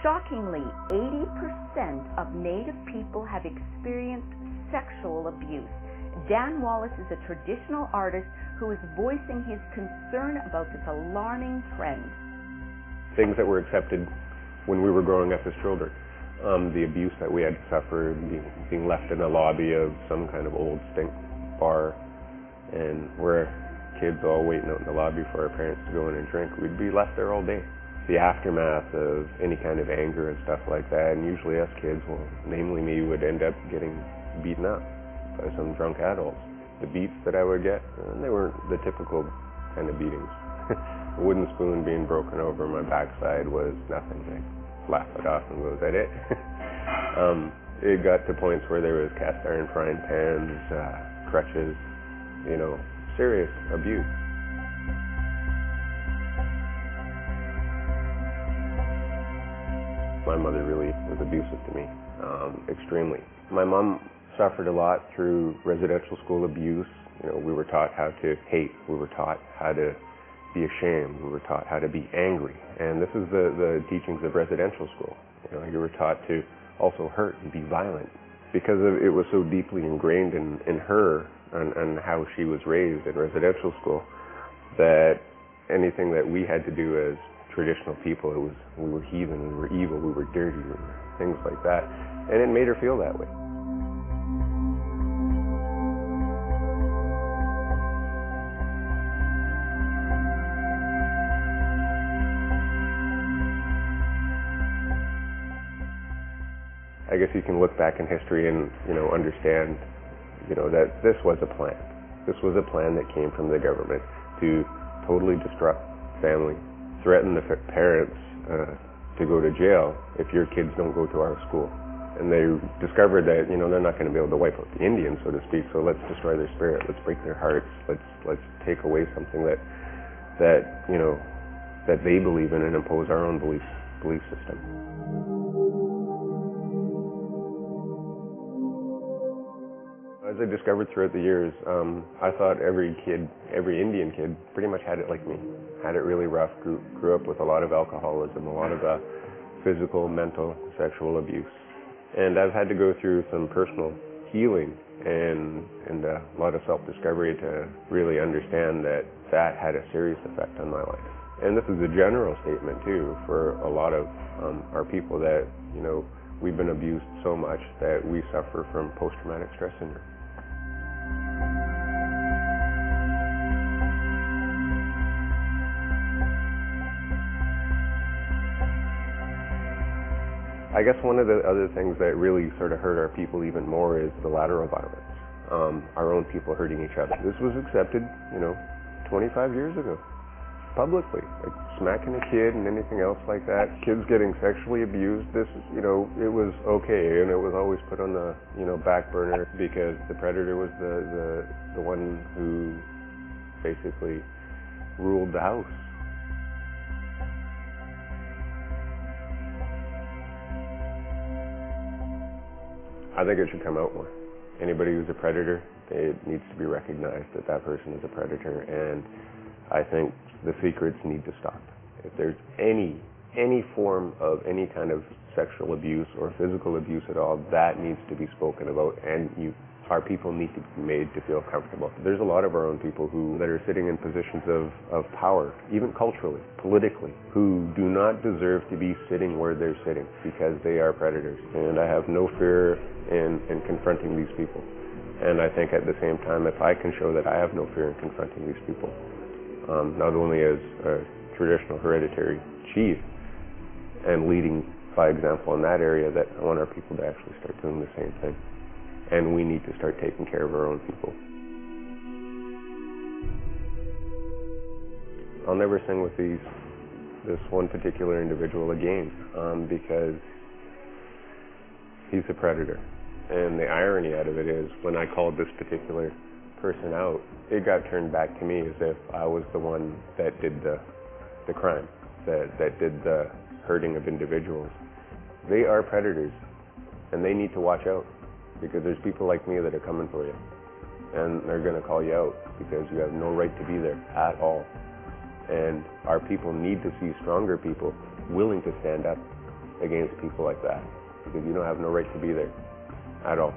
Shockingly, 80% of Native people have experienced sexual abuse. Dan Wallace is a traditional artist who is voicing his concern about this alarming trend. Things that were accepted when we were growing up as children. The abuse that we had to suffer, being left in a lobby of some kind of old stink bar, and we're kids all waiting out in the lobby for our parents to go in and drink. We'd be left there all day. The aftermath of any kind of anger and stuff like that, and usually us kids, well, namely me, would end up getting beaten up by some drunk adults. The beats that I would get, they weren't the typical kind of beatings. A wooden spoon being broken over my backside was nothing. I laugh it off and go, is that it? It got to points where there was cast iron frying pans, crutches, serious abuse. My mother really was abusive to me, extremely. My mom suffered a lot through residential school abuse. We were taught how to hate. We were taught how to be ashamed. We were taught how to be angry. And this is the teachings of residential school. You were taught to also hurt and be violent. Because it was so deeply ingrained in her and how she was raised in residential school, that anything that we had to do as traditional people, we were heathen, we were evil, we were dirty, things like that. And it made her feel that way. I guess you can look back in history and, understand, that this was a plan. This was a plan that came from the government to totally disrupt family, threaten the parents to go to jail if your kids don't go to our school. And they discovered that, they're not going to be able to wipe out the Indians, so to speak, so let's destroy their spirit, let's break their hearts, let's take away something that they believe in and impose our own belief system. As I discovered throughout the years, I thought every Indian kid pretty much had it like me. Had it really rough, grew up with a lot of alcoholism, a lot of physical, mental, sexual abuse. And I've had to go through some personal healing and a lot of self-discovery to really understand that had a serious effect on my life. And this is a general statement too for a lot of our people that, we've been abused so much that we suffer from post-traumatic stress syndrome. I guess one of the other things that really sort of hurt our people even more is the lateral violence. Our own people hurting each other. This was accepted, 25 years ago, publicly. Like smacking a kid and anything else like that. Kids getting sexually abused, this, it was okay, and it was always put on the, back burner because the predator was the one who basically ruled the house. I think it should come out more. Anybody who's a predator, it needs to be recognized that person is a predator, and I think the secrets need to stop. If there's any form of any kind of sexual abuse or physical abuse at all, that needs to be spoken about, and our people need to be made to feel comfortable. There's a lot of our own people that are sitting in positions of power, even culturally, politically, who do not deserve to be sitting where they're sitting because they are predators. And I have no fear in confronting these people. And I think at the same time, if I can show that I have no fear in confronting these people, not only as a traditional hereditary chief and leading by example in that area, that I want our people to actually start doing the same thing. And we need to start taking care of our own people. I'll never sing with this one particular individual again because he's a predator. And the irony out of it is, when I called this particular person out, it got turned back to me as if I was the one that did the crime, that did the hurting of individuals. They are predators, and they need to watch out, because there's people like me that are coming for you, and they're going to call you out because you have no right to be there at all. And our people need to see stronger people willing to stand up against people like that, because you don't have no right to be there at all.